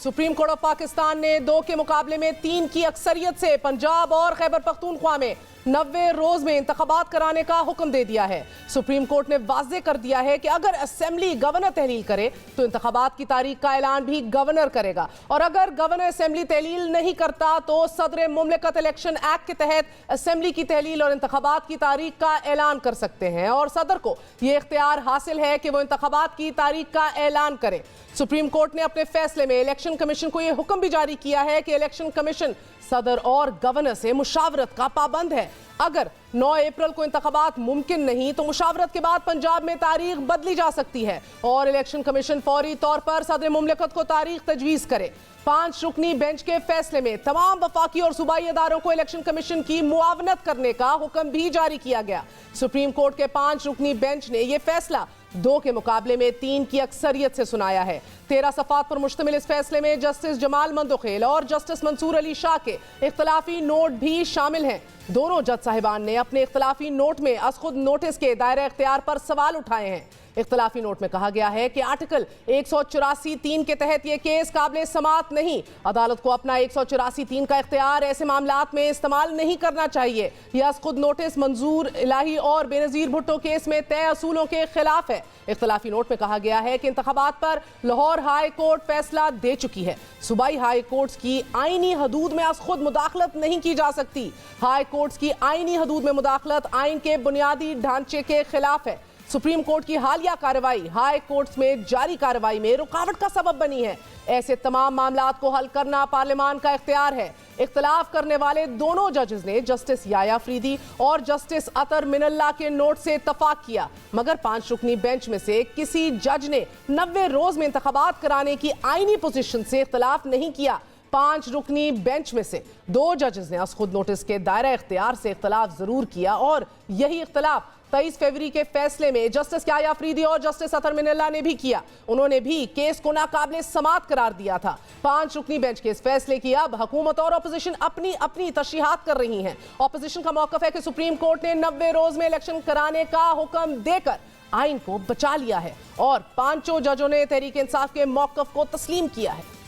Supreme court of Pakistan ने 2 के मुकाबले में 3 की अक्सरियत से पंजाब और खैबर पख्तूनख्वा में 90 रोज में इंतखाबात कराने का हुक्म दे दिया है। सुप्रीम कोर्ट ने वाज़ेह कर दिया है कि अगर असेंबली गवर्नर तहलील करे तो इंतखाबात की तारीख का ऐलान भी गवर्नर करेगा, और अगर गवर्नर असेंबली तहलील नहीं करता तो सदर मुमलिकत इलेक्शन एक्ट के तहत असेंबली की तहलील और इंतखाबात की तारीख का ऐलान कर सकते हैं, और सदर को यह इख्तियार हासिल है कि वो इंतखाबात की तारीख का ऐलान करे। सुप्रीम कोर्ट ने अपने फैसले में इलेक्शन कमीशन को यह हुक्म भी जारी किया है कि इलेक्शन कमीशन सदर और गवर्नर से मुशावरत का पाबंद है। अगर 9 अप्रैल को इंतखाबात मुमकिन नहीं तो मुशावरत के बाद पंजाब में तारीख बदली जा सकती है और इलेक्शन कमीशन फौरी तौर पर सदर मुमलिकत को तारीख तजवीज़ करे। 5 रुकनी बेंच के फैसले में तमाम वफाकी और सूबाई अदारों को इलेक्शन कमीशन की मुआवनत करने का हुक्म भी जारी किया गया। सुप्रीम कोर्ट के 5 रुकनी बेंच ने यह फैसला 2 के मुकाबले में 3 की अक्सरियत से सुनाया है। 13 सफ़ात पर मुश्तमिल इस फैसले में जस्टिस जमाल मंदोखेल और जस्टिस मंसूर अली शाह के इख्तलाफी नोट भी शामिल हैं। दोनों जज साहिबान ने अपने इख्तलाफी नोट में अज खुद नोटिस के दायरे इख्तियार पर सवाल उठाए हैं। इख्तलाफी नोट में कहा गया है कि आर्टिकल 184(3) के तहत यह केस काबिल समात नहीं। अदालत को अपना 184(3) का इख्तियार ऐसे मामलात में इस्तेमाल नहीं करना चाहिए। यह अज खुद नोटिस मंजूर इलाही और बेनज़ीर भुट्टो केस में तय असूलों के खिलाफ है। इख्तलाफी नोट में कहा गया है कि इंतखाबात पर लाहौर हाई कोर्ट फैसला दे चुकी है। सूबाई हाई कोर्ट्स की आईनी हदूद में अज खुद मुदाखलत नहीं की जा सकती। हाई कोर्ट्स की आईनी हदूद में मुदाखलत आइन के बुनियादी ढांचे के खिलाफ है। सुप्रीम कोर्ट की हालिया कार्रवाई हाई कोर्ट्स में जारी कार्रवाई में रुकावट का सबब बनी है। ऐसे तमाम मामलात को हल करना पार्लियामान का इख्तियार है। इख्तिलाफ करने वाले दोनों जजेस ने जस्टिस याया अफरीदी और जस्टिस अतर मिनल्ला के नोट से इत्तफाक किया, मगर 5 रुकनी बेंच में से किसी जज ने 90 रोज में इंतखाबात कराने की आईनी पोजीशन से इख्तिलाफ नहीं किया। 5 रुकनी बेंच में से 2 जजेस ने अज खुद नोटिस के दायरा इख्तियार से इख्तिलाफ जरूर किया, और यही इख्तिलाफ 23 फरवरी के फैसले में जस्टिस याया अफरीदी और जस्टिस अतर मिनल्ला ने भी किया। उन्होंने भी केस को नाकाबिल समात करार दिया था। 5 रुकनी बेंच के इस फैसले की अब हुकूमत और अपोजिशन अपनी अपनी तशरीहात कर रही हैं। अपोजिशन का मौक़िफ़ है कि सुप्रीम कोर्ट ने 90 रोज में इलेक्शन कराने का हुक्म देकर आइन को बचा लिया है, और 5 जजों ने तहरीक इंसाफ के मौक़िफ़ को तस्लीम किया है।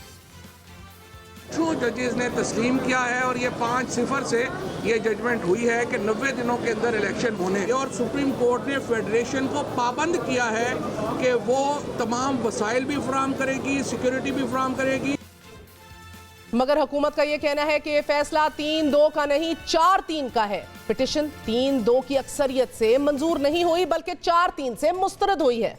2 जजेस ने तस्लीम किया है और ये 5-0 से ये जजमेंट हुई है कि 90 दिनों के अंदर इलेक्शन होने, और सुप्रीम कोर्ट ने फेडरेशन को पाबंद किया है कि वो तमाम वसाइल भी फराहम करेगी, सिक्योरिटी भी फराहम करेगी। मगर हुकूमत का यह कहना है कि यह फैसला 3-2 का नहीं 4-3 का है। पिटिशन 3-2 की अक्सरियत से मंजूर नहीं हुई बल्कि 4-3 से मुस्तरद हुई है।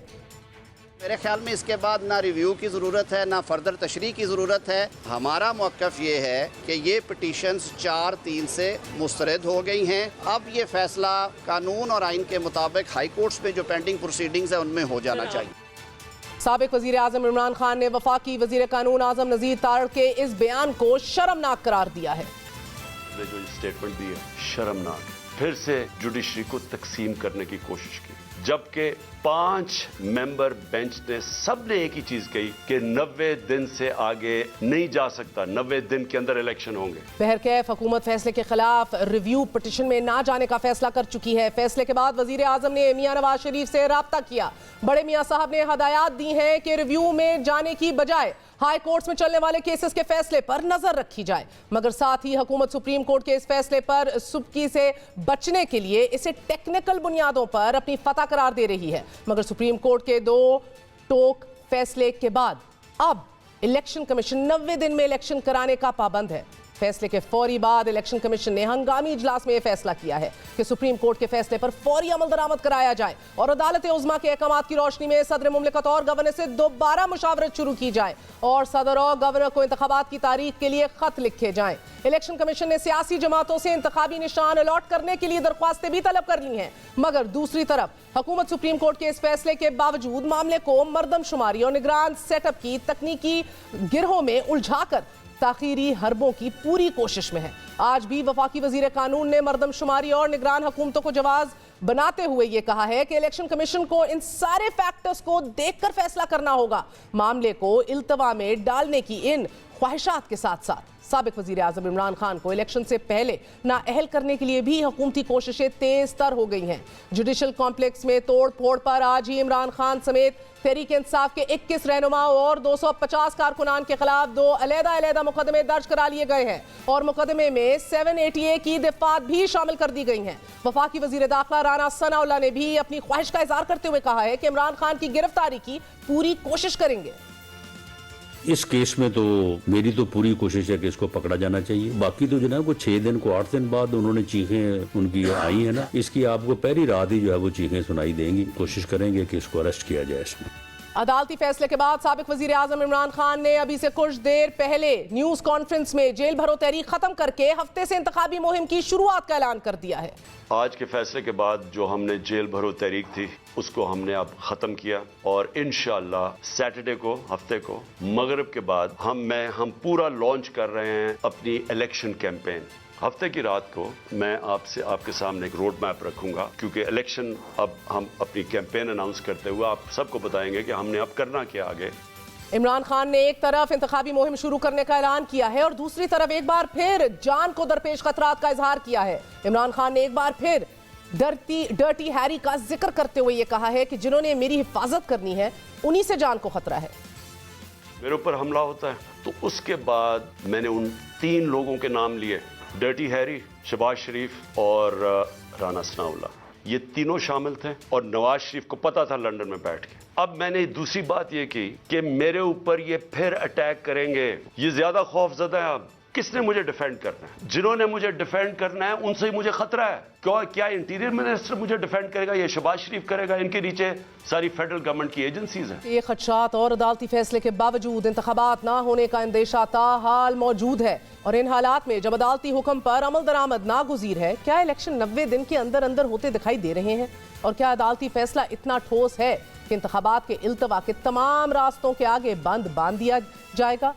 मेरे ख्याल में इसके बाद ना रिव्यू की ज़रूरत है ना फर्दर तशरीह की ज़रूरत है। हमारा मौक़िफ़ ये है कि ये पिटीशंस 4-3 से मुस्तरद हो गई हैं। अब ये फैसला कानून और आइन के मुताबिक हाई कोर्ट्स में जो पेंडिंग प्रोसीडिंग्स है उनमें हो जाना चाहिए। साबिक वज़ीर आज़म इमरान खान ने वफाकी वज़ीर कानून आज़म नज़ीर तारड़ के इस बयान को शर्मनाक करार दिया है। जो स्टेटमेंट दी है शर्मनाक, फिर से जुडिशरी को तकसीम करने की कोशिश की, जबकि 5 मेंबर बेंच ने सब ने एक ही चीज कही कि 90 दिन से आगे नहीं जा सकता, 90 दिन के अंदर इलेक्शन होंगे। बहरकैफ हुकूमत फैसले के खिलाफ रिव्यू पिटिशन में ना जाने का फैसला कर चुकी है। फैसले के बाद वजीर आजम ने मियां नवाज शरीफ से राब्ता किया। बड़े मियां साहब ने हदायत दी हैं कि रिव्यू में जाने की बजाय हाई कोर्ट्स में चलने वाले केसेस के फैसले पर नजर रखी जाए, मगर साथ ही हुकूमत सुप्रीम कोर्ट के इस फैसले पर सुबकी से बचने के लिए इसे टेक्निकल बुनियादों पर अपनी फतह करार दे रही है। मगर सुप्रीम कोर्ट के 2 टोक फैसले के बाद अब इलेक्शन कमीशन 90 दिन में इलेक्शन कराने का पाबंद है। फैसले के फौरी बाद इलेक्शन कमीशन ने हंगामी इजलास में यह फैसला किया है कि सुप्रीम कोर्ट के फैसले पर फौरी अमल दरामद कराया जाए और अदालत उज़्मा के अहकामात की रोशनी में सदर मुमलिकत और गवर्नर से दोबारा मुशावरत शुरू की जाए और सदर और गवर्नर को इंतखाबात की तारीख के लिए खत लिखे जाएं। इलेक्शन कमीशन ने सियासी जमातों से इंतखाबी निशान अलॉट करने के लिए दरख्वास्तें भी तलब कर ली हैं, मगर दूसरी तरफ हुकूमत सुप्रीम कोर्ट के इस फैसले के बावजूद मामले को मरदमशुमारी और निगरान सेटअप की तकनीकी गिरोह में उलझाकर ताखीरी हरबों की पूरी कोशिश में है। आज भी वफाकी वजीर कानून ने मरदमशुमारी और निगरान हुकूमतों को जवाब बनाते हुए ये कहा है कि इलेक्शन कमीशन को इन सारे फैक्टर्स को देखकर फैसला करना होगा। मामले को इल्तवा में डालने की इन ख्वाहिशात के साथ साथ साबिक वजीर आजम इमरान खान को इलेक्शन से पहले नाअहल करने के लिए भी हुकूमती कोशिशें तेज तर हो गई हैं। जुडिशल कॉम्प्लेक्स में तोड़ फोड़ पर आज ही इमरान खान समेत तहरीक इंसाफ के 21 रहनुमाओं और 250 कारकुनान के खिलाफ 2 अलग-अलग मुकदमे दर्ज करा लिए गए हैं और मुकदमे में 780A की दफात भी शामिल कर दी गई हैं। वफाकी वजीर दाखिला राना सनाउल्लाह ने भी अपनी ख्वाहिश का इजहार करते हुए कहा है कि इमरान खान की गिरफ्तारी की पूरी कोशिश करेंगे। इस केस में तो मेरी तो पूरी कोशिश है कि इसको पकड़ा जाना चाहिए। बाकी तो जो है वो 6 दिन को 8 दिन बाद उन्होंने चीखें उनकी आई है ना, इसकी आपको पहली रात ही जो है वो चीखें सुनाई देंगी। कोशिश करेंगे कि इसको अरेस्ट किया जाए। इसमें अदालती फैसले के बाद साबिक वजीर आजम इमरान खान ने अभी से कुछ देर पहले न्यूज कॉन्फ्रेंस में जेल भरो तहरीक खत्म करके हफ्ते से इंतखाबी मुहिम की शुरुआत का ऐलान कर दिया है। आज के फैसले के बाद जो हमने जेल भरो तहरीक थी उसको हमने अब खत्म किया और इंशाअल्लाह सैटरडे को हफ्ते को मगरिब के बाद हम पूरा लॉन्च कर रहे हैं अपनी इलेक्शन कैंपेन। हफ्ते की रात को मैं आपके सामने एक रोड मैप रखूंगा, क्योंकि इलेक्शन अब हम अपनी कैंपेन अनाउंस करते हुए आप सबको बताएंगे कि हमने अब करना क्या आगे। इमरान खान ने एक तरफ इंतखाबी मुहिम शुरू करने का ऐलान किया है और दूसरी तरफ एक बार फिर जान को दरपेश खतरात का इजहार किया है। इमरान खान ने एक बार फिर डर्टी हैरी का जिक्र करते हुए यह कहा है कि जिन्होंने मेरी हिफाजत करनी है उन्हीं से जान को खतरा है। मेरे ऊपर हमला होता है तो उसके बाद मैंने उन 3 लोगों के नाम लिए, डर्टी हैरी, शहबाज शरीफ और राना सनाउल्लाह। ये तीनों शामिल थे और नवाज शरीफ को पता था लंदन में बैठ के। अब मैंने दूसरी बात ये की कि मेरे ऊपर ये फिर अटैक करेंगे, ये ज्यादा खौफजदा है। अब किसने मुझे डिफेंड करना है? जिन्होंने मुझे डिफेंड करना है उनसे ही मुझे खतरा है। क्या इंटीरियर मिनिस्टर मुझे डिफेंड करेगा या शहबाज शरीफ करेगा? इनके नीचे सारी फेडरल गवर्नमेंट की एजेंसीज हैं। ये खदशात और अदालती फैसले के बावजूद इंतखाबात ना होने का अंदेशा ताहाल मौजूद है और इन हालात में जब अदालती हुक्म पर अमल दरामद नागुज़ीर है, क्या इलेक्शन 90 दिन के अंदर अंदर होते दिखाई दे रहे हैं? और क्या अदालती फैसला इतना ठोस है कि इंतखाबात के इल्तवा के तमाम रास्तों के आगे बंद बांध दिया जाएगा?